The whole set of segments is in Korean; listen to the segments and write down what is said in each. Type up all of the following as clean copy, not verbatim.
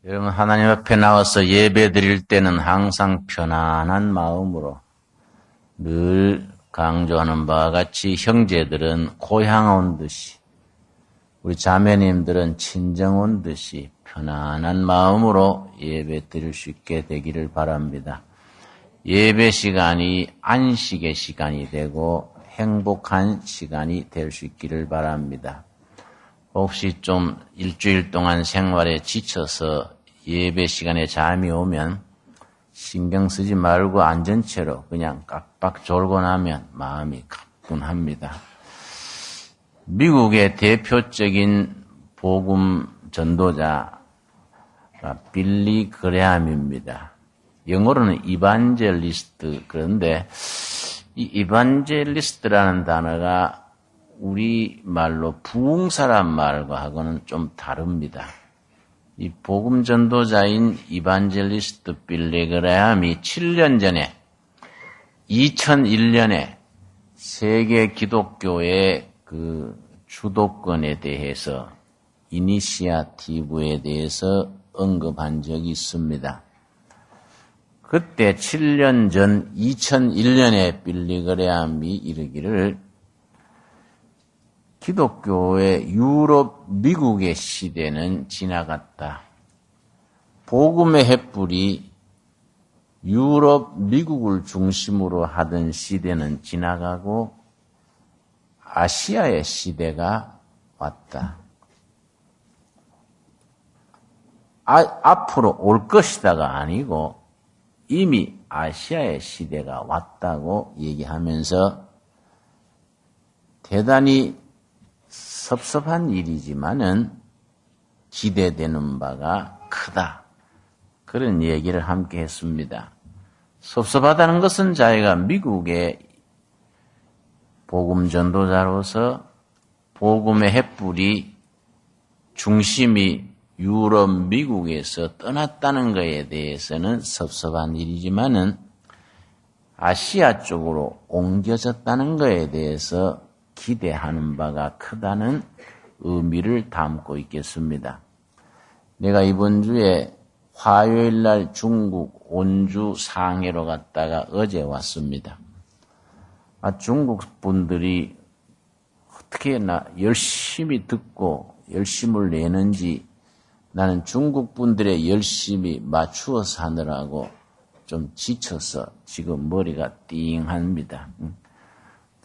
여러분, 하나님 앞에 나와서 예배 드릴 때는 항상 편안한 마음으로 늘 강조하는 바와 같이 형제들은 고향 온 듯이, 우리 자매님들은 친정 온 듯이 편안한 마음으로 예배 드릴 수 있게 되기를 바랍니다. 예배 시간이 안식의 시간이 되고 행복한 시간이 될 수 있기를 바랍니다. 혹시 좀 일주일 동안 생활에 지쳐서 예배 시간에 잠이 오면 신경 쓰지 말고 앉은 채로 그냥 깍박 졸고 나면 마음이 가뿐합니다. 미국의 대표적인 복음 전도자가 빌리 그레함입니다. 영어로는 이반젤리스트. 그런데 이 이반젤리스트라는 단어가 우리말로 부흥사란 말과 하고는 좀 다릅니다. 이 복음 전도자인 이반젤리스트 빌리 그레함이 7년 전에 2001년에 세계 기독교의 그 주도권에 대해서 이니시아티브에 대해서 언급한 적이 있습니다. 그때 7년 전 2001년에 빌리 그레함이 이르기를 기독교의 유럽, 미국의 시대는 지나갔다. 복음의 횃불이 유럽, 미국을 중심으로 하던 시대는 지나가고 아시아의 시대가 왔다. 앞으로 올 것이다가 아니고 이미 아시아의 시대가 왔다고 얘기하면서 대단히 섭섭한 일이지만은 기대되는 바가 크다. 그런 얘기를 함께 했습니다. 섭섭하다는 것은 자기가 미국의 복음 전도자로서 복음의 횃불이 중심이 유럽, 미국에서 떠났다는 것에 대해서는 섭섭한 일이지만은 아시아 쪽으로 옮겨졌다는 것에 대해서 기대하는 바가 크다는 의미를 담고 있겠습니다. 내가 이번 주에 화요일 날 중국 온주 상해로 갔다가 어제 왔습니다. 중국 분들이 어떻게 열심히 듣고 열심을 내는지 나는 중국 분들의 열심히 맞추어 사느라고 좀 지쳐서 지금 머리가 띵합니다.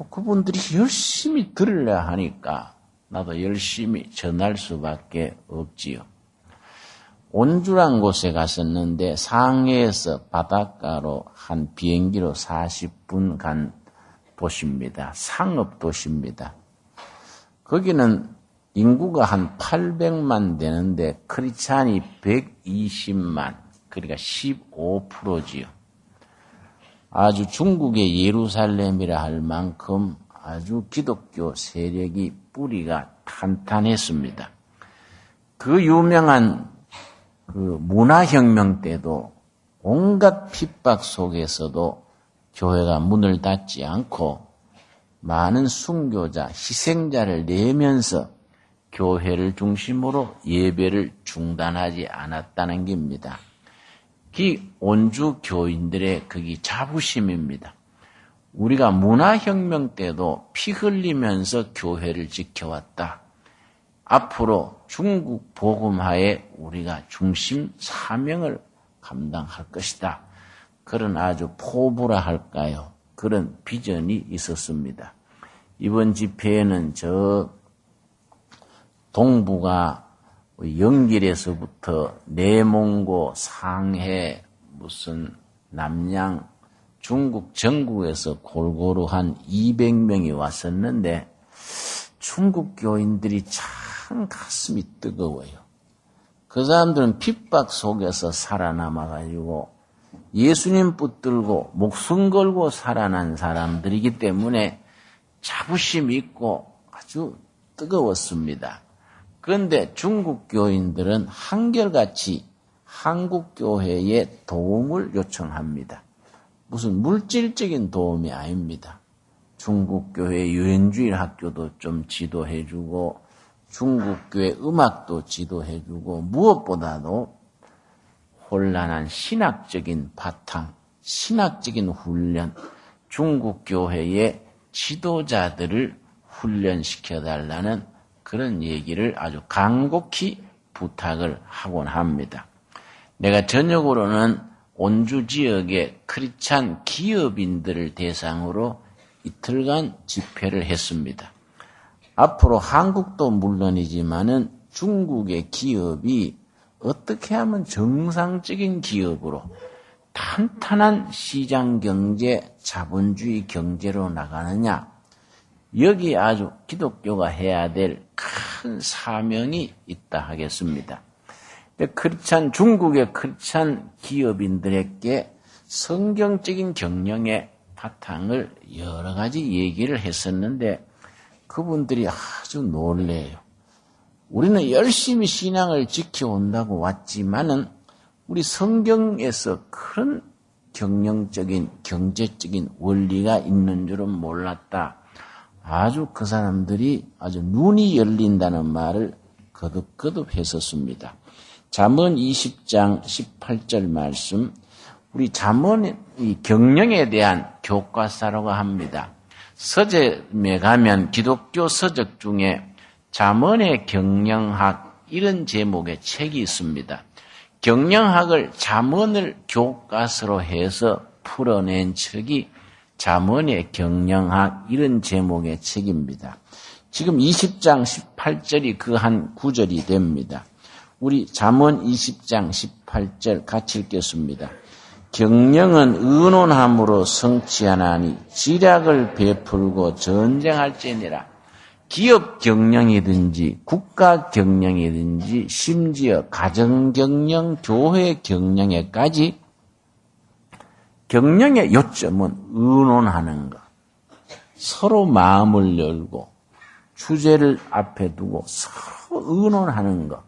그분들이 열심히 들으려 하니까 나도 열심히 전할 수밖에 없지요. 온주란 곳에 갔었는데 상해에서 바닷가로 한 비행기로 40분 간 도시입니다. 상업 도시입니다. 거기는 인구가 한 800만 되는데 크리스찬이 120만, 그러니까 15%지요. 아주 중국의 예루살렘이라 할 만큼 아주 기독교 세력이 뿌리가 탄탄했습니다. 그 유명한 그 문화혁명 때도 온갖 핍박 속에서도 교회가 문을 닫지 않고 많은 순교자, 희생자를 내면서 교회를 중심으로 예배를 중단하지 않았다는 겁니다. 그 온주 교인들의 그게 자부심입니다. 우리가 문화혁명 때도 피 흘리면서 교회를 지켜왔다. 앞으로 중국 복음화에 우리가 중심 사명을 감당할 것이다. 그런 아주 포부라 할까요? 그런 비전이 있었습니다. 이번 집회에는 저 동부가 영길에서부터 내몽고, 상해, 무슨 남양, 중국 전국에서 골고루 한 200명이 왔었는데 중국 교인들이 참 가슴이 뜨거워요. 그 사람들은 핍박 속에서 살아남아가지고 예수님 붙들고 목숨 걸고 살아난 사람들이기 때문에 자부심이 있고 아주 뜨거웠습니다. 그런데 중국 교인들은 한결같이 한국 교회에 도움을 요청합니다. 무슨 물질적인 도움이 아닙니다. 중국 교회 유엔주일 학교도 좀 지도해주고 중국 교회 음악도 지도해주고 무엇보다도 혼란한 신학적인 바탕, 신학적인 훈련, 중국 교회의 지도자들을 훈련시켜달라는 그런 얘기를 아주 간곡히 부탁을 하곤 합니다. 내가 저녁으로는 온주 지역의 크리스찬 기업인들을 대상으로 이틀간 집회를 했습니다. 앞으로 한국도 물론이지만은 중국의 기업이 어떻게 하면 정상적인 기업으로 탄탄한 시장 경제, 자본주의 경제로 나가느냐, 여기 아주 기독교가 해야 될 큰 사명이 있다 하겠습니다. 중국의 크리스찬 기업인들에게 성경적인 경영의 바탕을 여러 가지 얘기를 했었는데 그분들이 아주 놀래요. 우리는 열심히 신앙을 지켜온다고 왔지만은 우리 성경에서 그런 경영적인, 경제적인 원리가 있는 줄은 몰랐다. 아주 그 사람들이 아주 눈이 열린다는 말을 거듭거듭 했었습니다. 잠언 20장 18절 말씀, 우리 잠언이 경영에 대한 교과서라고 합니다. 서점에 가면 기독교 서적 중에 잠언의 경영학 이런 제목의 책이 있습니다. 경영학을 잠언을 교과서로 해서 풀어낸 책이 잠언의 경영학 이런 제목의 책입니다. 지금 20장 18절이 그 한 구절이 됩니다. 우리 잠언 20장 18절 같이 읽겠습니다. 경영은 의논함으로 성취하나니 지략을 베풀고 전쟁할지니라. 기업 경영이든지 국가 경영이든지 심지어 가정 경영, 교회 경영에까지 경영의 요점은 의논하는 것. 서로 마음을 열고 주제를 앞에 두고 서로 의논하는 것.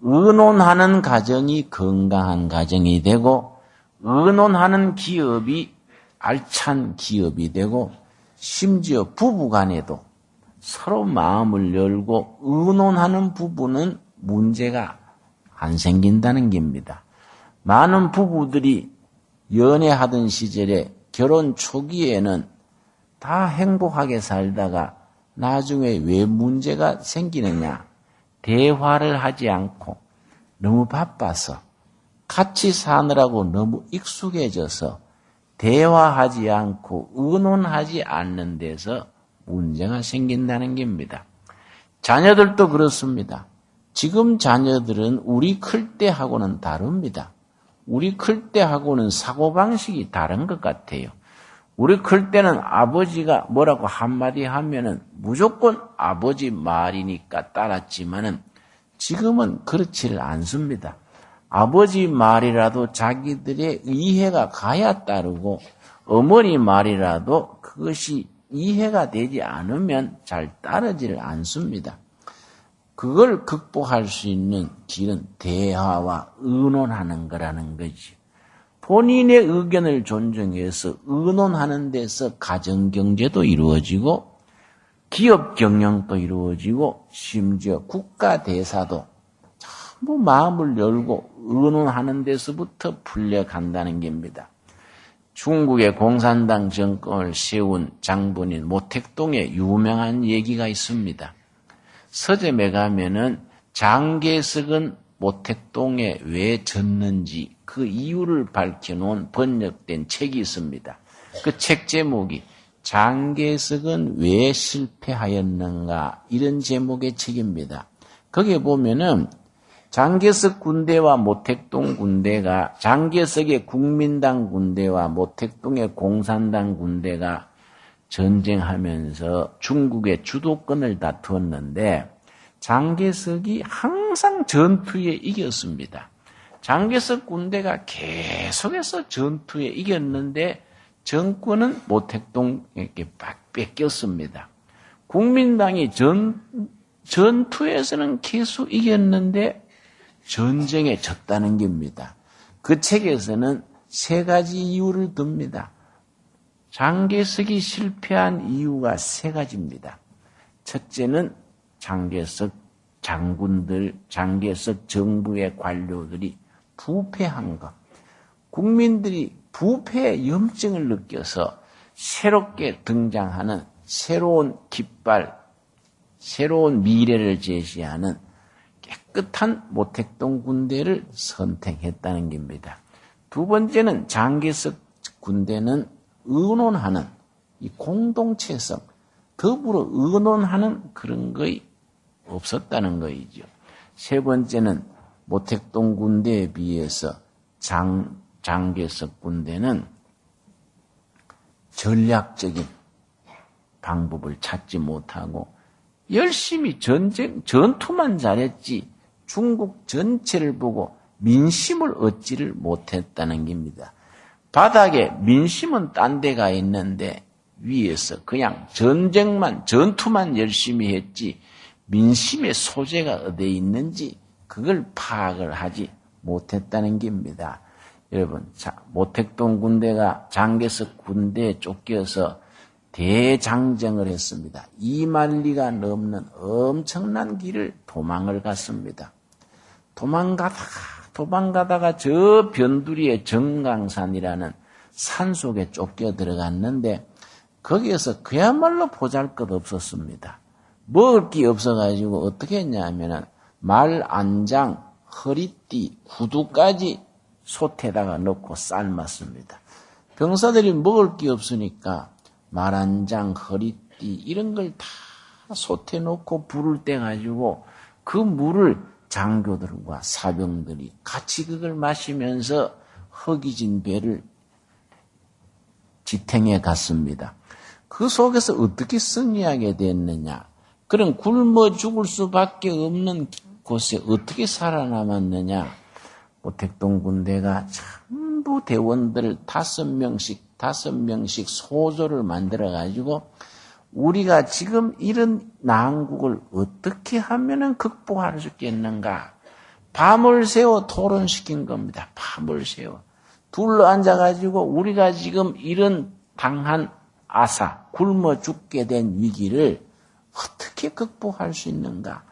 의논하는 가정이 건강한 가정이 되고 의논하는 기업이 알찬 기업이 되고 심지어 부부간에도 서로 마음을 열고 의논하는 부부는 문제가 안 생긴다는 겁니다. 많은 부부들이 연애하던 시절에 결혼 초기에는 다 행복하게 살다가 나중에 왜 문제가 생기느냐? 대화를 하지 않고 너무 바빠서 같이 사느라고 너무 익숙해져서 대화하지 않고 의논하지 않는 데서 문제가 생긴다는 겁니다. 자녀들도 그렇습니다. 지금 자녀들은 우리 클 때하고는 다릅니다. 우리 클 때하고는 사고방식이 다른 것 같아요. 우리 클 때는 아버지가 뭐라고 한마디 하면은 무조건 아버지 말이니까 따랐지만은 지금은 그렇지를 않습니다. 아버지 말이라도 자기들의 이해가 가야 따르고 어머니 말이라도 그것이 이해가 되지 않으면 잘 따르지를 않습니다. 그걸 극복할 수 있는 길은 대화와 의논하는 거라는 거지. 본인의 의견을 존중해서 의논하는 데서 가정경제도 이루어지고 기업 경영도 이루어지고 심지어 국가 대사도 전부 마음을 열고 의논하는 데서부터 풀려간다는 겁니다. 중국의 공산당 정권을 세운 장본인 모택동의 유명한 얘기가 있습니다. 서점에 가면은 장개석은 모택동에 왜 졌는지 그 이유를 밝혀놓은 번역된 책이 있습니다. 그 책 제목이 장개석은 왜 실패하였는가 이런 제목의 책입니다. 거기에 보면은 장개석 군대와 모택동 군대가 장개석의 국민당 군대와 모택동의 공산당 군대가 전쟁하면서 중국의 주도권을 다투었는데 장개석이 항상 전투에 이겼습니다. 장개석 군대가 계속해서 전투에 이겼는데 정권은 모택동에게 뺏겼습니다. 국민당이 전투에서는 계속 이겼는데 전쟁에 졌다는 겁니다. 그 책에서는 세 가지 이유를 듭니다. 장개석이 실패한 이유가 세 가지입니다. 첫째는 장개석 장군들, 장개석 정부의 관료들이 부패한 것. 국민들이 부패의 염증을 느껴서 새롭게 등장하는 새로운 깃발, 새로운 미래를 제시하는 깨끗한 모택동 군대를 선택했다는 겁니다. 두 번째는 장개석 군대는 의논하는 이 공동체성, 더불어 의논하는 그런 것이 없었다는 것이죠. 세 번째는 모택동 군대에 비해서 장개석 군대는 전략적인 방법을 찾지 못하고 열심히 전투만 잘했지 중국 전체를 보고 민심을 얻지를 못했다는 겁니다. 바닥에 민심은 딴 데가 있는데 위에서 그냥 전투만 열심히 했지 민심의 소재가 어디에 있는지 그걸 파악을 하지 못했다는 겁니다. 여러분, 모택동 군대가 장개석 군대에 쫓겨서 대장정을 했습니다. 2만리가 넘는 엄청난 길을 도망을 갔습니다. 도망가다가 저 변두리의 정강산이라는 산 속에 쫓겨 들어갔는데 거기에서 그야말로 보잘것없었습니다. 먹을 게 없어가지고 어떻게 했냐면은 말 안장, 허리띠, 구두까지 솥에다가 넣고 삶았습니다. 병사들이 먹을 게 없으니까 말 안장, 허리띠 이런 걸 다 솥에 넣고 불을 떼가지고 그 물을 장교들과 사병들이 같이 그걸 마시면서 허기진 배를 지탱해 갔습니다. 그 속에서 어떻게 승리하게 됐느냐? 그런 굶어 죽을 수밖에 없는 곳에 어떻게 살아남았느냐? 모택동 군대가 전부 대원들 5명씩 소조를 만들어가지고 우리가 지금 이런 난국을 어떻게 하면은 극복할 수 있겠는가? 밤을 새워 토론시킨 겁니다. 밤을 새워. 둘러 앉아가지고 우리가 지금 이런 당한 굶어 죽게 된 위기를 어떻게 극복할 수 있는가?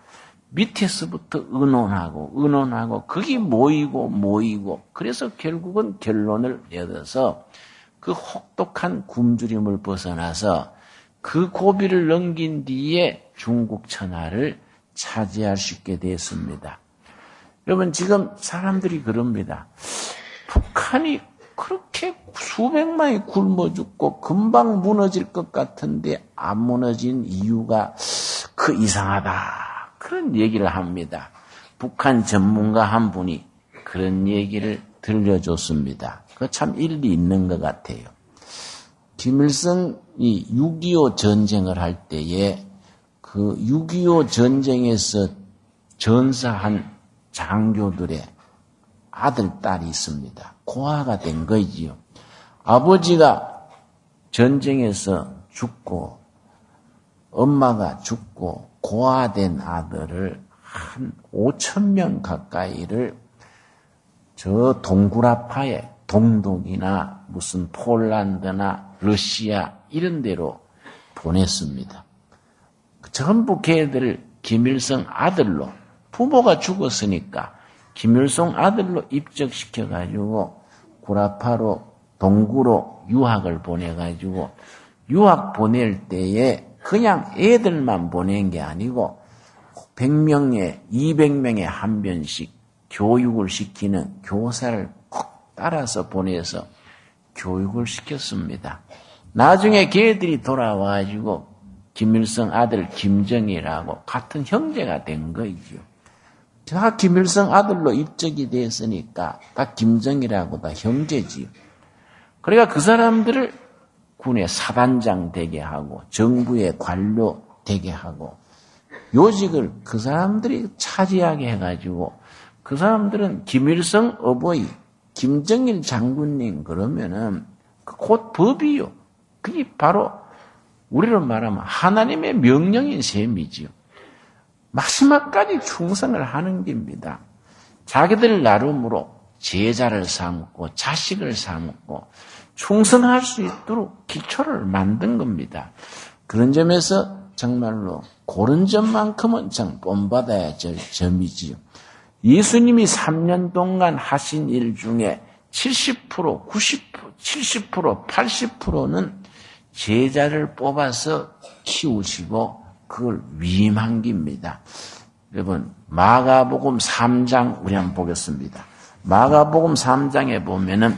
밑에서부터 의논하고 그게 모이고 그래서 결국은 결론을 내어서 그 혹독한 굶주림을 벗어나서 그 고비를 넘긴 뒤에 중국 천하를 차지할 수 있게 됐습니다. 여러분 지금 사람들이 그럽니다. 북한이 그렇게 수백만이 굶어 죽고 금방 무너질 것 같은데 안 무너진 이유가 이상하다. 그런 얘기를 합니다. 북한 전문가 한 분이 그런 얘기를 들려줬습니다. 그 참 일리 있는 것 같아요. 김일성이 6.25 전쟁을 할 때에 그 6.25 전쟁에서 전사한 장교들의 아들, 딸이 있습니다. 고아가 된 거지요. 아버지가 전쟁에서 죽고 엄마가 죽고 고아된 아들을 한 5,000명 가까이를 저 동구라파에 동독이나 무슨 폴란드나 러시아 이런 데로 보냈습니다. 전부 걔들을 김일성 아들로 부모가 죽었으니까 김일성 아들로 입적시켜가지고 구라파로 동구로 유학을 보내가지고 유학 보낼 때에 그냥 애들만 보낸 게 아니고 100명에 200명에 한 번씩 교육을 시키는 교사를 꼭 따라서 보내서 교육을 시켰습니다. 나중에 걔들이 돌아와가지고 김일성 아들 김정일하고 같은 형제가 된 거죠. 다 김일성 아들로 입적이 됐으니까 다 김정일하고 다 형제지요. 그러니까 그 사람들을 군의 사단장 되게 하고 정부의 관료 되게 하고 요직을 그 사람들이 차지하게 해가지고 그 사람들은 김일성 어버이 김정일 장군님 그러면은 곧 법이요. 그게 바로 우리로 말하면 하나님의 명령인 셈이지요. 마지막까지 충성을 하는 겁니다. 자기들 나름으로 제자를 삼고 자식을 삼고 충성할 수 있도록 기초를 만든 겁니다. 그런 점에서 정말로 그런 점만큼은 참 본받아야 될 점이지요. 예수님이 3년 동안 하신 일 중에 70%, 90%, 70%, 80%는 제자를 뽑아서 키우시고 그걸 위임한 겁니다. 여러분, 마가복음 3장 우리 한번 보겠습니다. 마가복음 3장에 보면은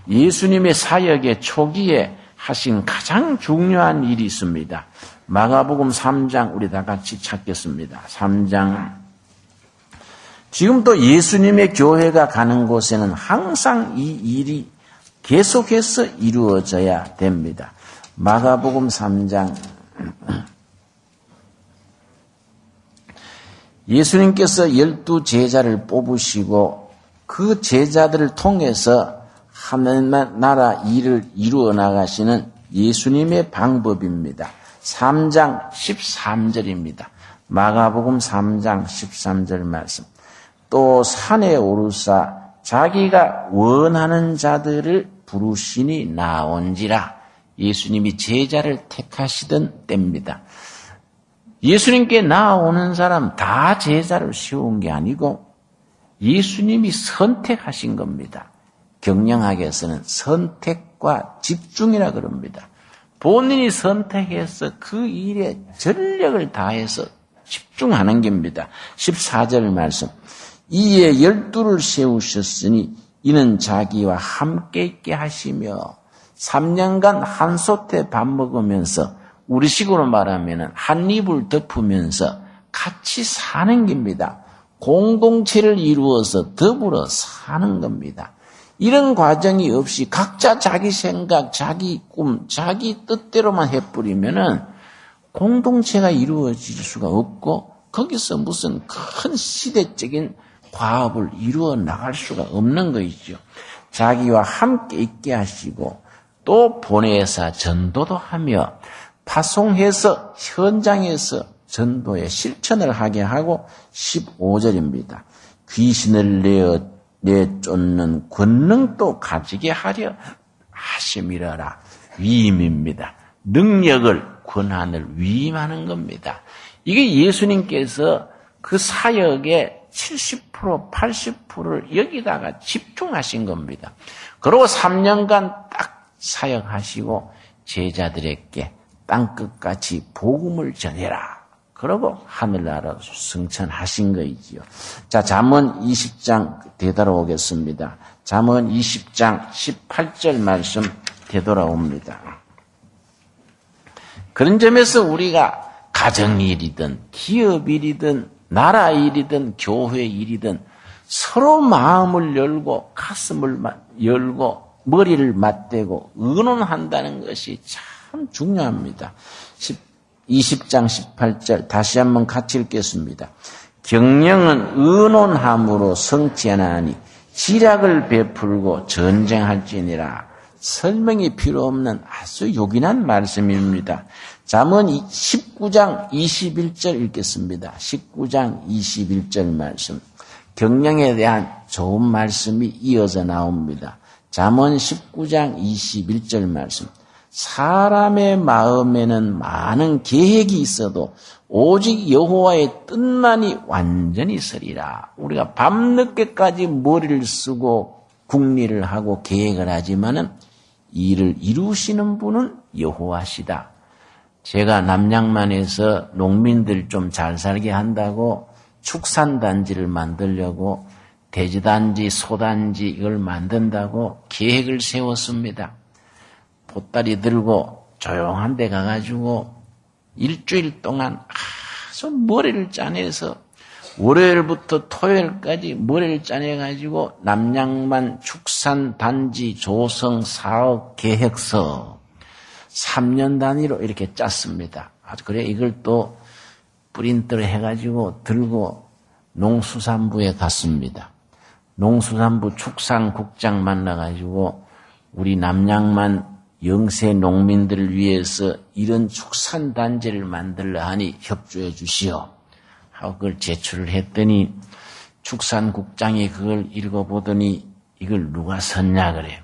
예수님의 사역의 초기에 하신 가장 중요한 일이 있습니다. 마가복음 3장 우리 다 같이 찾겠습니다. 3장. 지금도 예수님의 교회가 가는 곳에는 항상 이 일이 계속해서 이루어져야 됩니다. 마가복음 3장. 예수님께서 12 제자를 뽑으시고 그 제자들을 통해서 하나님 나라 일을 이루어 나가시는 예수님의 방법입니다. 3장 13절입니다. 마가복음 3장 13절 말씀. 또 산에 오르사 자기가 원하는 자들을 부르시니 나온지라. 예수님이 제자를 택하시던 때입니다. 예수님께 나오는 사람 다 제자를 세운 게 아니고 예수님이 선택하신 겁니다. 경영학에서는 선택과 집중이라 그럽니다. 본인이 선택해서 그 일에 전력을 다해서 집중하는 겁니다. 14절 말씀. 이에 12를 세우셨으니 이는 자기와 함께 있게 하시며 3년간 한솥에 밥 먹으면서 우리식으로 말하면 한 입을 덮으면서 같이 사는 겁니다. 공동체를 이루어서 더불어 사는 겁니다. 이런 과정이 없이 각자 자기 생각, 자기 꿈, 자기 뜻대로만 해버리면은 공동체가 이루어질 수가 없고 거기서 무슨 큰 시대적인 과업을 이루어 나갈 수가 없는 것이죠. 자기와 함께 있게 하시고 또 보내사 전도도 하며 파송해서 현장에서 전도의 실천을 하게 하고 15절입니다. 귀신을 내쫓는 권능도 가지게 하려 하심이라라. 위임입니다. 능력을, 권한을 위임하는 겁니다. 이게 예수님께서 그 사역의 70%, 80%를 여기다가 집중하신 겁니다. 그리고 3년간 딱 사역하시고 제자들에게 땅끝같이 복음을 전해라. 그러고 하늘나라로 승천하신 거이지요. 자, 잠언 20장 되돌아오겠습니다. 잠언 20장 18절 말씀 되돌아옵니다. 그런 점에서 우리가 가정일이든 기업일이든 나라 일이든 교회 일이든 서로 마음을 열고 가슴을 열고 머리를 맞대고 의논한다는 것이 참 중요합니다. 20장 18절 다시 한번 같이 읽겠습니다. 경영은 의논함으로 성취하나니 지략을 베풀고 전쟁할지니라. 설명이 필요 없는 아주 요긴한 말씀입니다. 잠언 19장 21절 읽겠습니다. 19장 21절 말씀. 경영에 대한 좋은 말씀이 이어져 나옵니다. 잠언 19장 21절 말씀. 사람의 마음에는 많은 계획이 있어도 오직 여호와의 뜻만이 완전히 서리라. 우리가 밤늦게까지 머리를 쓰고 궁리를 하고 계획을 하지만은 일을 이루시는 분은 여호와시다. 제가 남양만에서 농민들 좀 잘 살게 한다고 축산단지를 만들려고 돼지단지, 소단지 이걸 만든다고 계획을 세웠습니다. 보따리 들고 조용한 데 가가지고 일주일 동안 아주 머리를 짜내서 월요일부터 토요일까지 머리를 짜내가지고 남양만 축산단지 조성 사업 계획서 3년 단위로 이렇게 짰습니다. 그래 이걸 또 프린트를 해가지고 들고 농수산부에 갔습니다. 농수산부 축산국장 만나가지고 우리 남양만 영세 농민들을 위해서 이런 축산단지를 만들려 하니 협조해 주시오 하고 그걸 제출을 했더니 축산국장이 그걸 읽어보더니 이걸 누가 썼냐 그래요.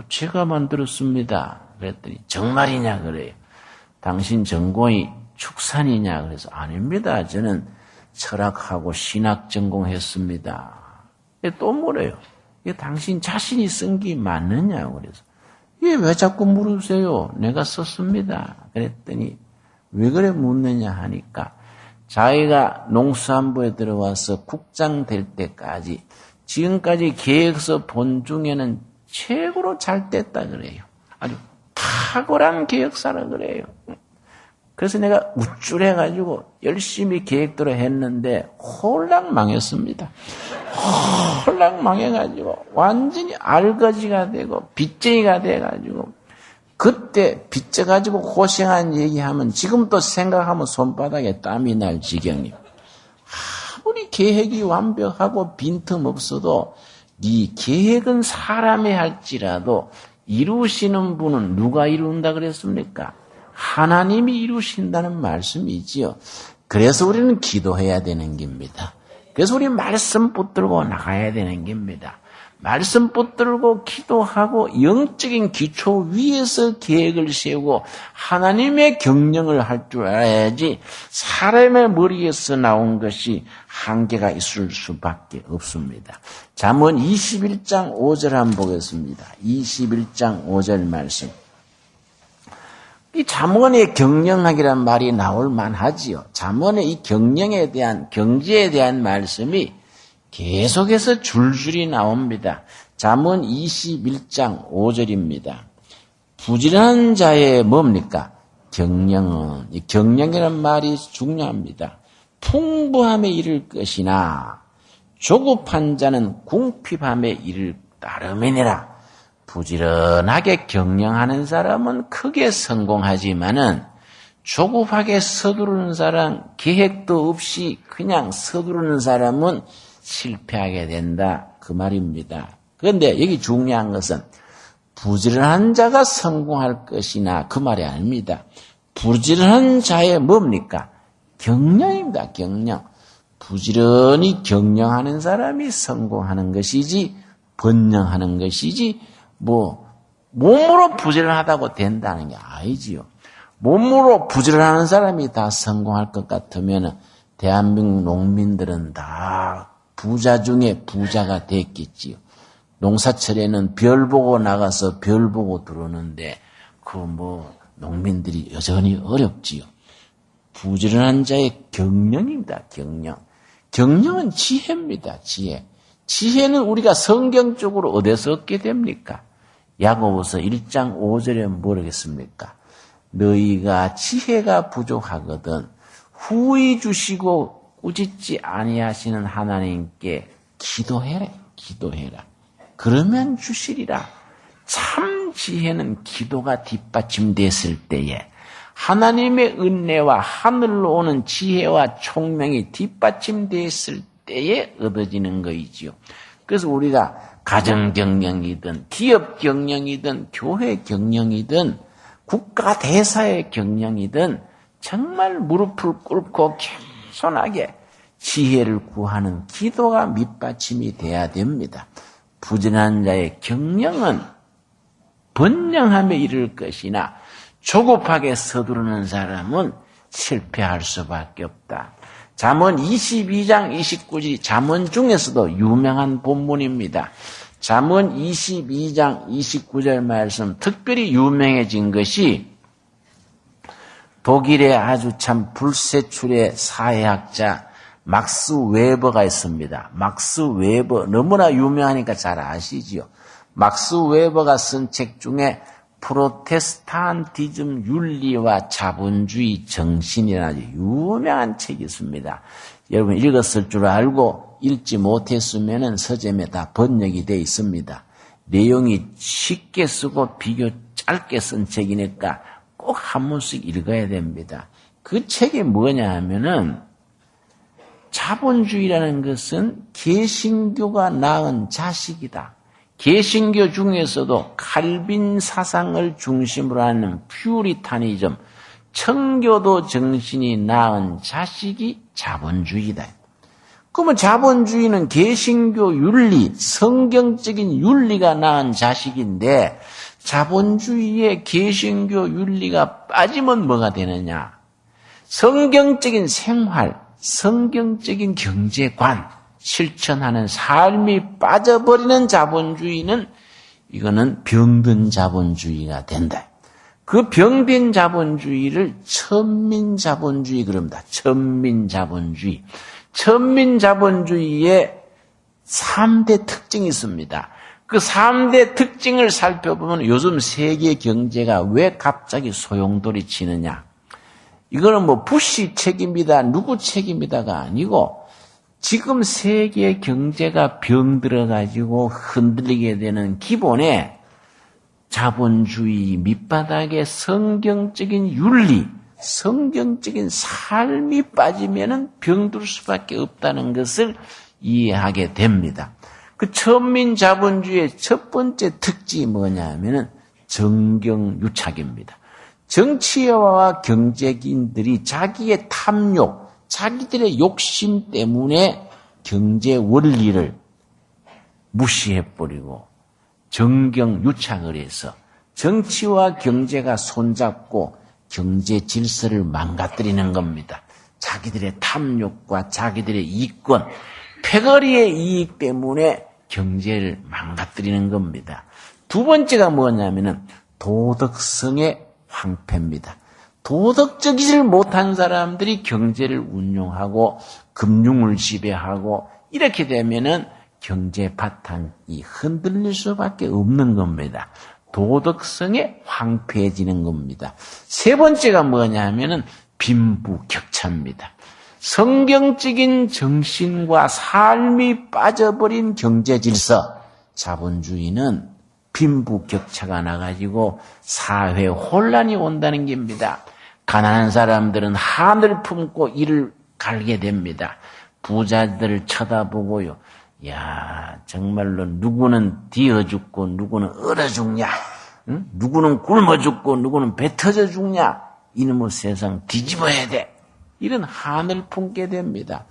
제가 만들었습니다. 그랬더니 정말이냐 그래요. 당신 전공이 축산이냐 그래서 아닙니다. 저는 철학하고 신학 전공했습니다. 또 물어요. 이게 당신 자신이 쓴 게 맞느냐고 그래서. 이게 왜 자꾸 물으세요? 내가 썼습니다. 그랬더니 왜 그래 묻느냐 하니까 자기가 농수산부에 들어와서 국장 될 때까지 지금까지 계획서 본 중에는 최고로 잘 됐다 그래요. 아주 탁월한 계획사라 그래요. 그래서 내가 우쭐해가지고 열심히 계획대로 했는데 홀랑 망했습니다. 홀랑 망해가지고 완전히 알거지가 되고 빚쟁이가 돼가지고 그때 빚져가지고 고생한 얘기하면 지금도 생각하면 손바닥에 땀이 날 지경이에요. 아무리 계획이 완벽하고 빈틈 없어도 네 계획은 사람이 할지라도 이루시는 분은 누가 이룬다 그랬습니까? 하나님이 이루신다는 말씀이지요. 그래서 우리는 기도해야 되는 겁니다. 그래서 우리 말씀 붙들고 나가야 되는 겁니다. 말씀 붙들고 기도하고 영적인 기초 위에서 계획을 세우고 하나님의 경영을 할 줄 알아야지 사람의 머리에서 나온 것이 한계가 있을 수밖에 없습니다. 잠언 21장 5절 한번 보겠습니다. 21장 5절 말씀. 이 잠언의 경영학이란 말이 나올 만하지요. 잠언의 이 경영에 대한 경제에 대한 말씀이 계속해서 줄줄이 나옵니다. 잠언 21장 5절입니다. 부지런한 자의 뭡니까? 경영은. 이 경영이라는 말이 중요합니다. 풍부함에 이를 것이나 조급한 자는 궁핍함에 이를 따름이니라. 부지런하게 경영하는 사람은 크게 성공하지만은 조급하게 서두르는 사람, 계획도 없이 그냥 서두르는 사람은 실패하게 된다. 그 말입니다. 그런데 여기 중요한 것은 부지런한 자가 성공할 것이나 그 말이 아닙니다. 부지런한 자의 뭡니까? 경영입니다. 경영. 부지런히 경영하는 사람이 성공하는 것이지 번영하는 것이지 몸으로 부지런하다고 된다는 게 아니지요. 몸으로 부지런하는 사람이 다 성공할 것 같으면 대한민국 농민들은 다 부자 중에 부자가 됐겠지요. 농사철에는 별 보고 나가서 별 보고 들어오는데 농민들이 여전히 어렵지요. 부지런한 자의 경영입니다. 경영. 경영은 지혜입니다. 지혜. 지혜는 우리가 성경적으로 어디서 얻게 됩니까? 야고보서 1장 5절에 뭐라겠습니까? 너희가 지혜가 부족하거든 후히 주시고 꾸짖지 아니하시는 하나님께 기도해라. 기도해라. 그러면 주시리라. 참 지혜는 기도가 뒷받침됐을 때에 하나님의 은혜와 하늘로 오는 지혜와 총명이 뒷받침됐을 때에 얻어지는 것이지요. 그래서 우리가 가정 경영이든 기업 경영이든 교회 경영이든 국가 대사의 경영이든 정말 무릎을 꿇고 겸손하게 지혜를 구하는 기도가 밑받침이 돼야 됩니다. 부지런한 자의 경영은 번영함에 이를 것이나 조급하게 서두르는 사람은 실패할 수밖에 없다. 잠언 22장 29절이 잠언 중에서도 유명한 본문입니다. 잠언 22장 29절 말씀 특별히 유명해진 것이 독일의 아주 참 불세출의 사회학자 막스 웨버가 있습니다. 막스 웨버 너무나 유명하니까 잘 아시지요. 막스 웨버가 쓴 책 중에 프로테스탄티즘 윤리와 자본주의 정신이라는 아주 유명한 책이 있습니다. 여러분 읽었을 줄 알고 읽지 못했으면 서점에 다 번역이 되어 있습니다. 내용이 쉽게 쓰고 비교 짧게 쓴 책이니까 꼭 한 번씩 읽어야 됩니다. 그 책이 뭐냐 하면은 자본주의라는 것은 개신교가 낳은 자식이다. 개신교 중에서도 칼빈 사상을 중심으로 하는 퓨리타니즘, 청교도 정신이 낳은 자식이 자본주의다. 그러면 자본주의는 개신교 윤리, 성경적인 윤리가 낳은 자식인데 자본주의의 개신교 윤리가 빠지면 뭐가 되느냐? 성경적인 생활, 성경적인 경제관, 실천하는 삶이 빠져버리는 자본주의는 이거는 병든 자본주의가 된다. 그 병든 자본주의를 천민자본주의 그럽니다. 천민자본주의. 천민자본주의의 3대 특징이 있습니다. 그 3대 특징을 살펴보면 요즘 세계 경제가 왜 갑자기 소용돌이 치느냐. 이거는 뭐 부시 책임이다, 누구 책임이다가 아니고 지금 세계 경제가 병들어가지고 흔들리게 되는 기본에 자본주의 밑바닥에 성경적인 윤리, 성경적인 삶이 빠지면은 병들 수밖에 없다는 것을 이해하게 됩니다. 그 천민자본주의의 첫 번째 특징이 뭐냐면은 정경유착입니다. 정치와 경제인들이 자기의 탐욕, 자기들의 욕심 때문에 경제 원리를 무시해버리고 정경유착을 해서 정치와 경제가 손잡고 경제 질서를 망가뜨리는 겁니다. 자기들의 탐욕과 자기들의 이권, 패거리의 이익 때문에 경제를 망가뜨리는 겁니다. 두 번째가 뭐냐면은 도덕성의 황폐입니다. 도덕적이질 못한 사람들이 경제를 운용하고 금융을 지배하고 이렇게 되면은 경제 바탕이 흔들릴 수밖에 없는 겁니다. 도덕성이 황폐해지는 겁니다. 세 번째가 뭐냐면은 빈부격차입니다. 성경적인 정신과 삶이 빠져버린 경제질서, 자본주의는 빈부격차가 나가지고 사회 혼란이 온다는 겁니다. 가난한 사람들은 한을 품고 이를 갈게 됩니다. 부자들을 쳐다보고요. 야, 정말로 누구는 뒤어 죽고 누구는 얼어 죽냐? 응? 누구는 굶어 죽고 누구는 배 터져 죽냐? 이놈의 세상 뒤집어야 돼. 이런 한을 품게 됩니다.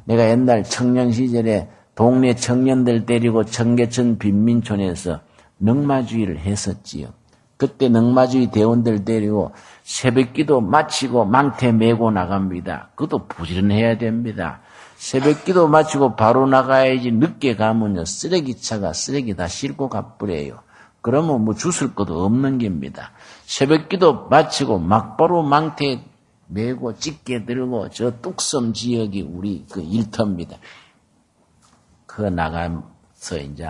내가 옛날 청년 시절에 동네 청년들 데리고 청계천 빈민촌에서 넉마주의를 했었지요. 그때 넉마주의 대원들 데리고 새벽기도 마치고 망태 메고 나갑니다. 그것도 부지런해야 됩니다. 새벽기도 마치고 바로 나가야지 늦게 가면요 쓰레기차가 쓰레기 다 싣고 가버려요. 그러면 뭐 주술 것도 없는 겁니다. 새벽기도 마치고 막바로 망태 메고 찢게 들고 저 뚝섬 지역이 우리 그 일터입니다. 그 나가서 이제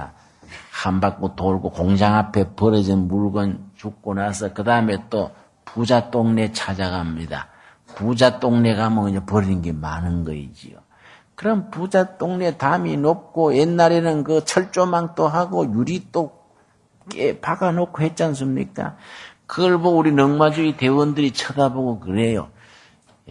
한 바퀴 돌고 공장 앞에 버려진 물건 줍고 나서 그 다음에 또 부자 동네 찾아갑니다. 부자 동네 가면 이제 버리는 게 많은 거이지요. 그럼 부자 동네 담이 높고 옛날에는 그 철조망도 하고 유리도 깨 박아놓고 했지 않습니까? 그걸 보고 우리 넉마주의 대원들이 쳐다보고 그래요.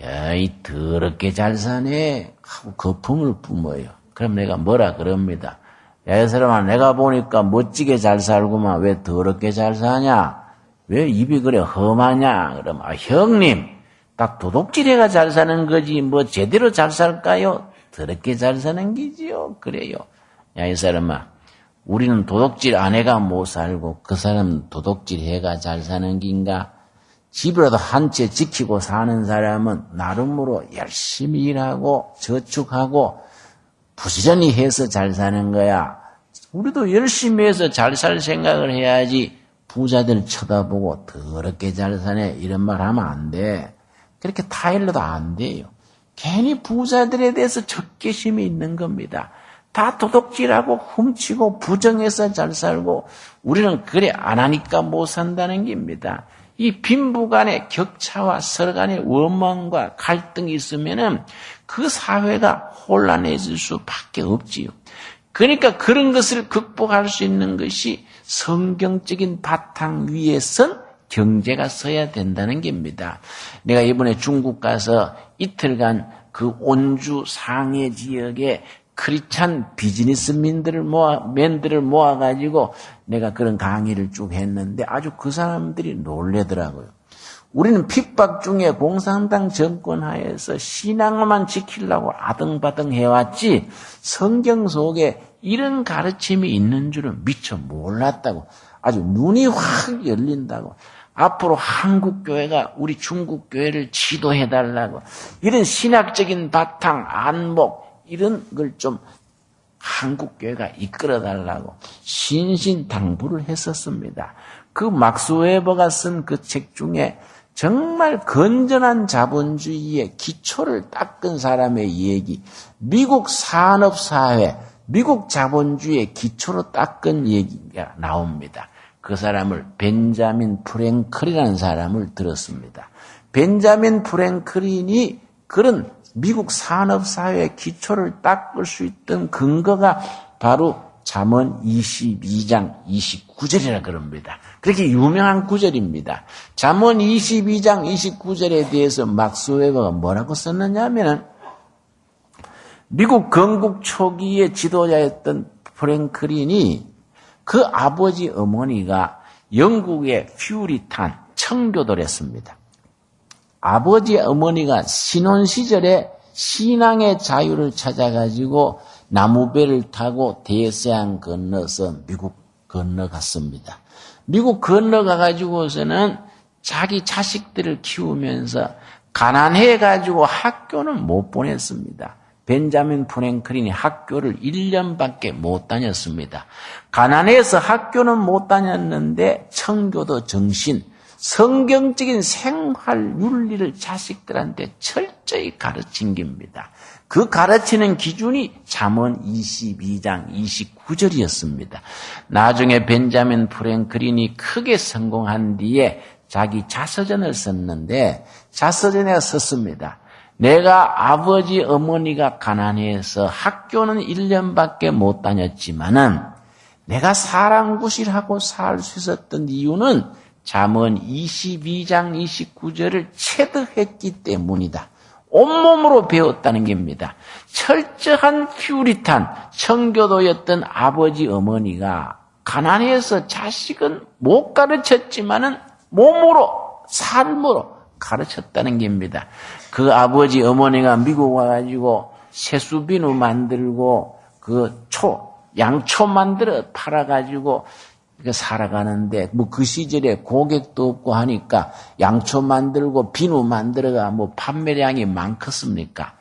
야, 이 더럽게 잘 사네 하고 거품을 뿜어요. 그럼 내가 뭐라 그럽니다. 야, 이 사람아, 내가 보니까 멋지게 잘 살구만 왜 더럽게 잘 사냐? 왜 입이 그래 험하냐? 그럼 형님, 딱 도둑질해가 잘 사는 거지 뭐 제대로 잘 살까요? 더럽게 잘 사는 기지요. 그래요. 야, 이 사람아, 우리는 도둑질 안 해가 못 살고 그 사람은 도둑질 해가 잘 사는 긴가? 집이라도 한 채 지키고 사는 사람은 나름으로 열심히 일하고 저축하고 부지런히 해서 잘 사는 거야. 우리도 열심히 해서 잘 살 생각을 해야지 부자들 쳐다보고 더럽게 잘 사네 이런 말 하면 안 돼. 그렇게 타일러도 안 돼요. 괜히 부자들에 대해서 적개심이 있는 겁니다. 다 도둑질하고 훔치고 부정해서 잘 살고 우리는 그래 안 하니까 못 산다는 겁니다. 이 빈부 간의 격차와 서로 간의 원망과 갈등이 있으면은 그 사회가 혼란해질 수밖에 없지요. 그러니까 그런 것을 극복할 수 있는 것이 성경적인 바탕 위에 선 경제가 서야 된다는 겁니다. 내가 이번에 중국 가서 이틀간 그 온주 상해 지역에 크리스찬 비즈니스맨들을 모아가지고 내가 그런 강의를 쭉 했는데 아주 그 사람들이 놀래더라고요. 우리는 핍박 중에 공산당 정권 하에서 신앙만 지키려고 아등바등 해왔지 성경 속에 이런 가르침이 있는 줄은 미처 몰랐다고. 아주 눈이 확 열린다고. 앞으로 한국교회가 우리 중국교회를 지도해달라고. 이런 신학적인 바탕, 안목 이런 걸 좀 한국교회가 이끌어달라고 신신당부를 했었습니다. 그 막스 웨버가 쓴 그 책 중에 정말 건전한 자본주의의 기초를 닦은 사람의 얘기, 미국 산업사회, 미국 자본주의의 기초로 닦은 얘기가 나옵니다. 그 사람을 벤자민 프랭클이라는 사람을 들었습니다. 벤자민 프랭클린이 그런 미국 산업사회의 기초를 닦을 수 있던 근거가 바로 잠언 22장 29절이라 그럽니다. 그렇게 유명한 구절입니다. 잠언 22장 29절에 대해서 막스 웨버가 뭐라고 썼느냐 하면은 미국 건국 초기의 지도자였던 프랭클린이 그 아버지 어머니가 영국의 퓨리탄 청교도를 했습니다. 아버지 어머니가 신혼 시절에 신앙의 자유를 찾아가지고 나무배를 타고 대서양 건너서 미국 건너갔습니다. 미국 건너가가지고서는 자기 자식들을 키우면서 가난해가지고 학교는 못 보냈습니다. 벤자민 프랭클린이 학교를 1년밖에 못 다녔습니다. 가난해서 학교는 못 다녔는데 청교도 정신, 성경적인 생활 윤리를 자식들한테 철저히 가르친 겁니다. 그 가르치는 기준이 잠언 22장 29절이었습니다. 나중에 벤자민 프랭클린이 크게 성공한 뒤에 자기 자서전을 썼는데 자서전에 썼습니다. 내가 아버지 어머니가 가난해서 학교는 1년밖에 못 다녔지만은 내가 사랑구실하고 살 수 있었던 이유는 잠언 22장 29절을 체득했기 때문이다. 온몸으로 배웠다는 겁니다. 철저한 퓨리탄 청교도였던 아버지 어머니가 가난해서 자식은 못 가르쳤지만은 몸으로 삶으로 가르쳤다는 겁니다. 그 아버지 어머니가 미국 와가지고 세수비누 만들고 양초 만들어 팔아가지고 살아가는데 그 시절에 고객도 없고 하니까 양초 만들고 비누 만들어가 판매량이 많겠습니까?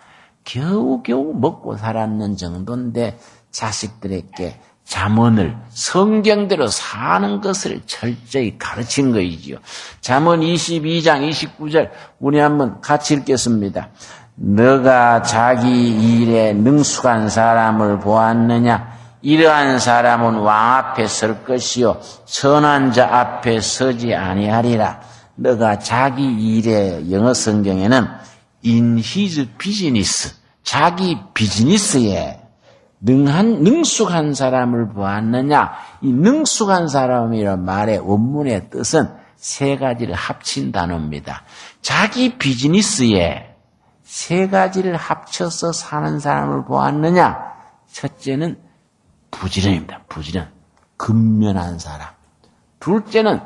겨우겨우 먹고 살았는 정도인데 자식들에게 잠언을 성경대로 사는 것을 철저히 가르친 거이지요. 잠언 22장 29절 우리 한번 같이 읽겠습니다. 너가 자기 일에 능숙한 사람을 보았느냐? 이러한 사람은 왕 앞에 설 것이요 선한 자 앞에 서지 아니하리라. 너가 자기 일에 영어 성경에는 in his business 자기 비즈니스에 능숙한 사람을 보았느냐? 이 능숙한 사람이란 말의 원문의 뜻은 세 가지를 합친 단어입니다. 자기 비즈니스에 세 가지를 합쳐서 사는 사람을 보았느냐? 첫째는 부지런입니다. 부지런. 근면한 사람. 둘째는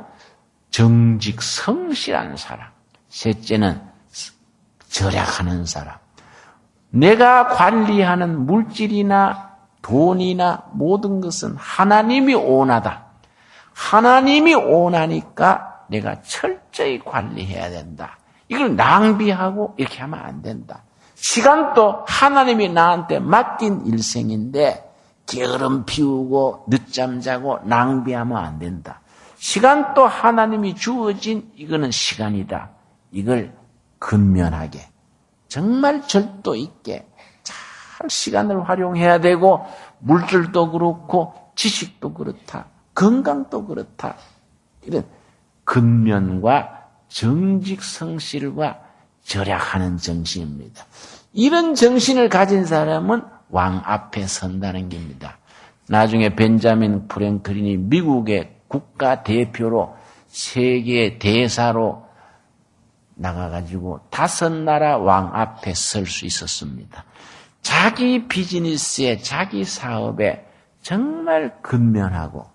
정직 성실한 사람. 셋째는 절약하는 사람. 내가 관리하는 물질이나 돈이나 모든 것은 하나님이 원하다. 하나님이 원하니까 내가 철저히 관리해야 된다. 이걸 낭비하고 이렇게 하면 안 된다. 시간도 하나님이 나한테 맡긴 일생인데 게으름 피우고 늦잠 자고 낭비하면 안 된다. 시간도 하나님이 주어진 이거는 시간이다. 이걸 근면하게 정말 절도 있게 잘 시간을 활용해야 되고 물질도 그렇고 지식도 그렇다. 건강도 그렇다. 이런 근면과 정직 성실과 절약하는 정신입니다. 이런 정신을 가진 사람은 왕 앞에 선다는 겁니다. 나중에 벤자민 프랭클린이 미국의 국가 대표로 세계 대사로 나가가지고 5나라 왕 앞에 설 수 있었습니다. 자기 비즈니스에 자기 사업에 정말 근면하고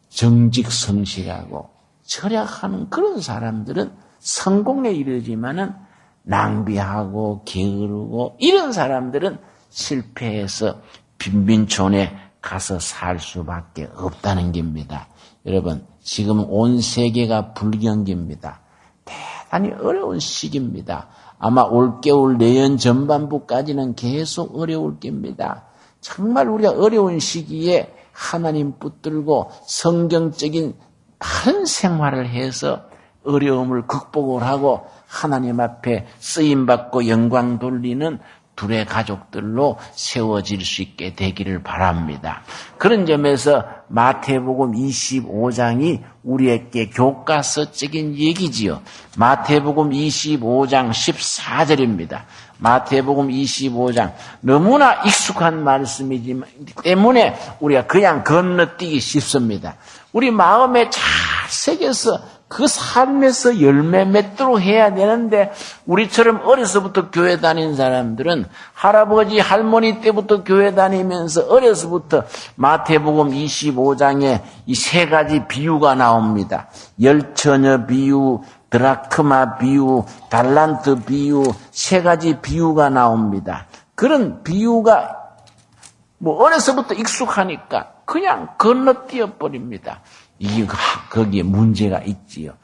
정직성실하고 절약하는 그런 사람들은 성공에 이르지만은 낭비하고 게으르고 이런 사람들은 실패해서 빈빈촌에 가서 살 수밖에 없다는 겁니다. 여러분 지금 온 세계가 불경기입니다. 대단히 어려운 시기입니다. 아마 올겨울 내년 전반부까지는 계속 어려울 겁니다. 정말 우리가 어려운 시기에 하나님 붙들고 성경적인 바른 생활을 해서 어려움을 극복을 하고 하나님 앞에 쓰임받고 영광 돌리는 둘의 가족들로 세워질 수 있게 되기를 바랍니다. 그런 점에서 마태복음 25장이 우리에게 교과서적인 얘기지요. 마태복음 25장 14절입니다. 마태복음 25장 너무나 익숙한 말씀이기 때문에 우리가 그냥 건너뛰기 쉽습니다. 우리 마음에 잘 새겨서 그 삶에서 열매 맺도록 해야 되는데 우리처럼 어려서부터 교회 다닌 사람들은 할아버지 할머니 때부터 교회 다니면서 어려서부터 마태복음 25장에 이 세 가지 비유가 나옵니다. 열처녀 비유, 드라크마 비유, 달란트 비유, 세 가지 비유가 나옵니다. 그런 비유가 어려서부터 익숙하니까 그냥 건너뛰어 버립니다. 이게 거기에 문제가 있지요.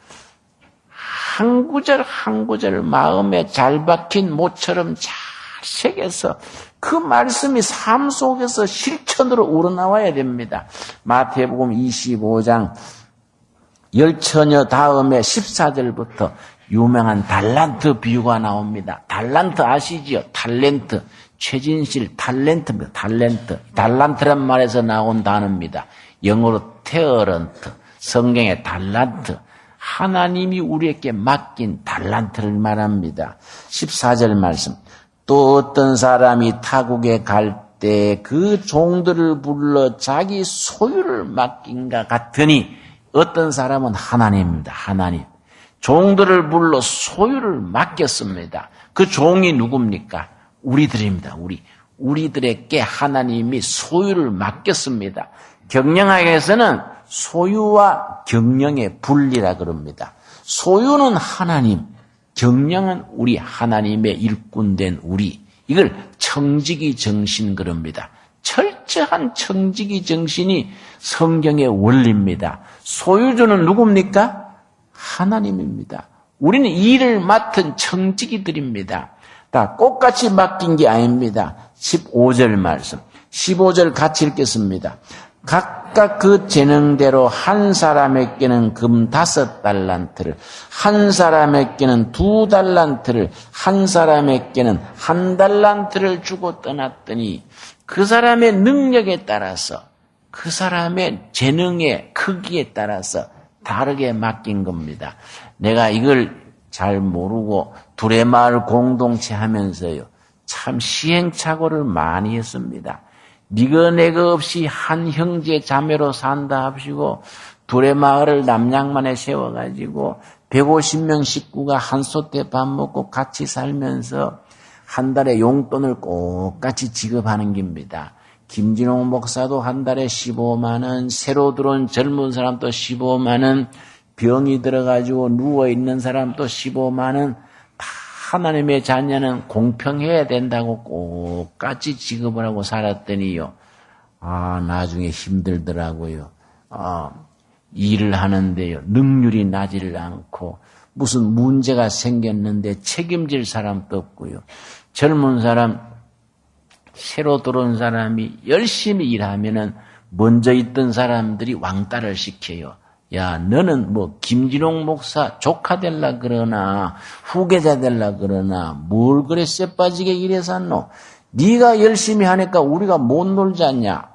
한 구절 한 구절 마음에 잘 박힌 모처럼 잘 새겨서 그 말씀이 삶 속에서 실천으로 우러나와야 됩니다. 마태복음 25장 열처녀 다음에 14절부터 유명한 달란트 비유가 나옵니다. 달란트 아시지요? 탤런트. 최진실 탤런트입니다. 탤런트. 달란트란 말에서 나온 단어입니다. 영어로 테어런트. 성경의 달란트. 하나님이 우리에게 맡긴 달란트를 말합니다. 14절 말씀. 또 어떤 사람이 타국에 갈 때 그 종들을 불러 자기 소유를 맡긴가 같으니 어떤 사람은 하나님입니다. 하나님. 종들을 불러 소유를 맡겼습니다. 그 종이 누굽니까? 우리들입니다. 우리들에게 하나님이 소유를 맡겼습니다. 경영학에서는 소유와 경영의 분리라 그럽니다. 소유는 하나님, 경영은 우리 하나님의 일꾼된 우리. 이걸 청지기 정신 그럽니다. 철저한 청지기 정신이 성경의 원리입니다. 소유주는 누굽니까? 하나님입니다. 우리는 일을 맡은 청지기들입니다. 다 꽃같이 맡긴 게 아닙니다. 15절 말씀. 15절 같이 읽겠습니다. 각각 그 재능대로 한 사람에게는 금 5달란트를, 한 사람에게는 2달란트를, 한 사람에게는 1달란트를 주고 떠났더니 그 사람의 능력에 따라서 그 사람의 재능의 크기에 따라서 다르게 맡긴 겁니다. 내가 이걸 잘 모르고 두레마을 공동체 하면서요. 참 시행착오를 많이 했습니다. 니거 내거 없이 한 형제 자매로 산다 합시고 두레마을을 남양만에 세워가지고 150명 식구가 한솥에 밥 먹고 같이 살면서 한 달에 용돈을 똑같이 지급하는 겁니다. 김진홍 목사도 한 달에 15만 원, 새로 들어온 젊은 사람도 15만 원, 병이 들어가지고 누워있는 사람도 15만 원, 다 하나님의 자녀는 공평해야 된다고 똑같이 지급을 하고 살았더니요. 나중에 힘들더라고요. 일을 하는데요. 능률이 나지를 않고 무슨 문제가 생겼는데 책임질 사람도 없고요. 젊은 사람, 새로 들어온 사람이 열심히 일하면은 먼저 있던 사람들이 왕따를 시켜요. 야, 너는 김진홍 목사 조카 될라 그러나 후계자 될라 그러나 뭘 그래 쎄 빠지게 일해서 샀노? 네가 열심히 하니까 우리가 못 놀잖냐?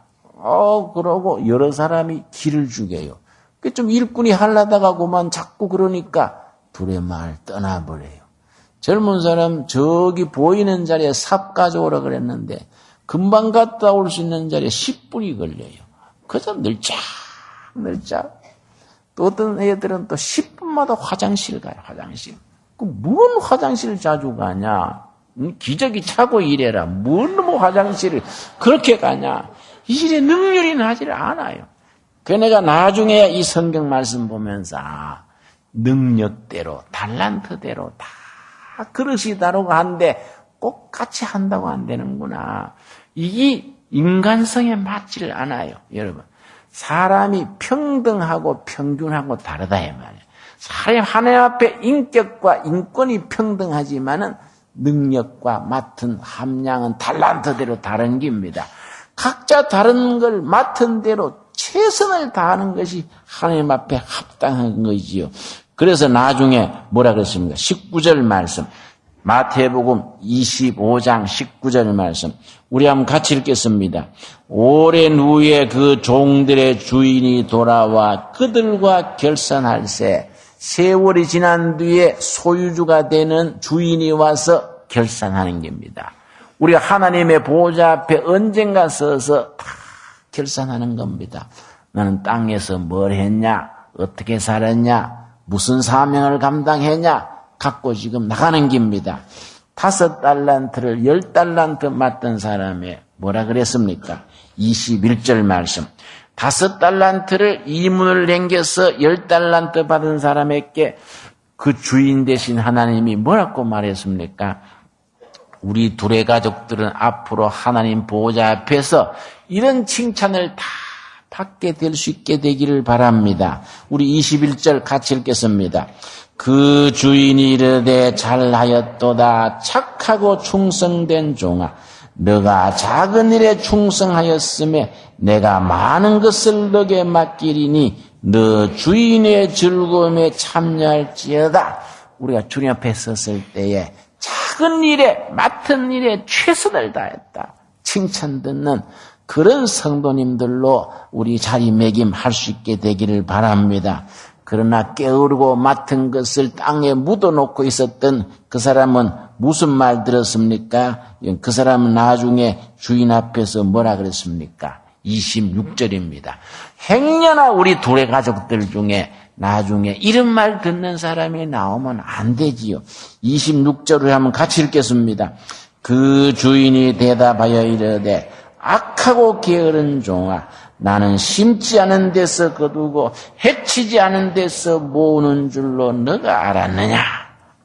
그러고 여러 사람이 기를 죽여요. 좀 일꾼이 하려다가 그만 자꾸 그러니까 두레마을 떠나버려요. 젊은 사람 저기 보이는 자리에 삽 가져오라 그랬는데 금방 갔다 올 수 있는 자리에 10분이 걸려요. 그저 늘짝. 또 어떤 애들은 또 10분마다 화장실 가요. 화장실. 뭔 화장실 자주 가냐? 기저귀 차고 일해라. 뭔 화장실을 그렇게 가냐? 이 일에 능률이 나지를 않아요. 그 내가 나중에 이 성경 말씀 보면서 능력대로 달란트대로 다 그릇이 다르고 한데 꼭 같이 한다고 안 되는구나. 이게 인간성에 맞지를 않아요. 여러분. 사람이 평등하고 평균하고 다르다 이 말이에요. 사람 하나님 앞에 인격과 인권이 평등하지만은 능력과 맡은 함량은 달란트대로 다른 겁니다. 각자 다른 걸 맡은 대로 최선을 다하는 것이 하나님 앞에 합당한 것이지요. 그래서 나중에 뭐라 그랬습니까? 19절 말씀. 마태복음 25장 19절 말씀. 우리 한번 같이 읽겠습니다. 오랜 후에 그 종들의 주인이 돌아와 그들과 결산할세. 세월이 지난 뒤에 소유주가 되는 주인이 와서 결산하는 겁니다. 우리가 하나님의 보호자 앞에 언젠가 서서 다 결산하는 겁니다. 나는 땅에서 뭘 했냐? 어떻게 살았냐? 무슨 사명을 감당했냐? 갖고 지금 나가는 겁니다. 5달란트를 10달란트 맡은 사람이 뭐라 그랬습니까? 21절 말씀. 5달란트를 이문을 남겨서 10달란트 받은 사람에게 그 주인 되신 하나님이 뭐라고 말했습니까? 우리 둘의 가족들은 앞으로 하나님 보호자 앞에서 이런 칭찬을 다 받게 될 수 있게 되기를 바랍니다. 우리 21절 같이 읽겠습니다. 그 주인이 이르되 잘하였도다 착하고 충성된 종아 너가 작은 일에 충성하였음에 내가 많은 것을 너게 맡기리니 너 주인의 즐거움에 참여할지어다. 우리가 주님 앞에 섰을 때에 작은 일에 맡은 일에 최선을 다했다 칭찬 듣는 그런 성도님들로 우리 자리매김할 수 있게 되기를 바랍니다. 그러나 게으르고 맡은 것을 땅에 묻어놓고 있었던 그 사람은 무슨 말 들었습니까? 그 사람은 나중에 주인 앞에서 뭐라 그랬습니까? 26절입니다. 행여나 우리 둘의 가족들 중에 나중에 이런 말 듣는 사람이 나오면 안 되지요. 26절을 한번 같이 읽겠습니다. 그 주인이 대답하여 이르되 악하고 게으른 종아 나는 심지 않은 데서 거두고 해치지 않은 데서 모으는 줄로 너가 알았느냐.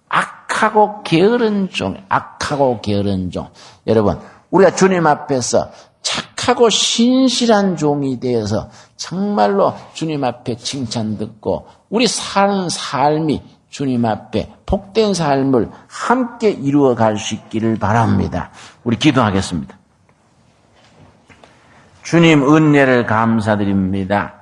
악하고 게으른 종, 악하고 게으른 종. 여러분 우리가 주님 앞에서 착하고 신실한 종이 되어서 정말로 주님 앞에 칭찬 듣고 우리 사는 삶이 주님 앞에 복된 삶을 함께 이루어 갈 수 있기를 바랍니다. 우리 기도하겠습니다. 주님 은혜를 감사드립니다.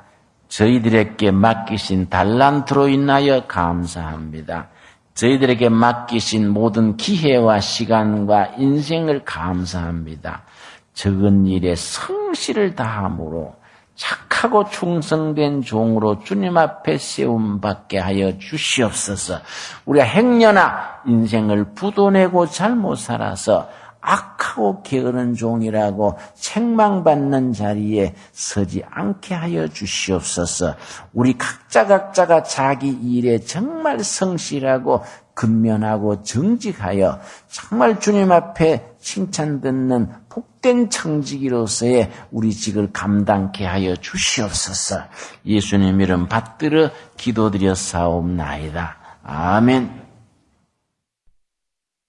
저희들에게 맡기신 달란트로 인하여 감사합니다. 저희들에게 맡기신 모든 기회와 시간과 인생을 감사합니다. 적은 일에 성실을 다함으로 착하고 충성된 종으로 주님 앞에 세움받게 하여 주시옵소서. 우리가 행여나 인생을 부도내고 잘못 살아서 악하고 게으른 종이라고 책망받는 자리에 서지 않게 하여 주시옵소서. 우리 각자가 자기 일에 정말 성실하고 근면하고 정직하여 정말 주님 앞에 칭찬 듣는 복된 청지기로서의 우리 직을 감당케 하여 주시옵소서. 예수님 이름 받들어 기도드렸사옵나이다. 아멘.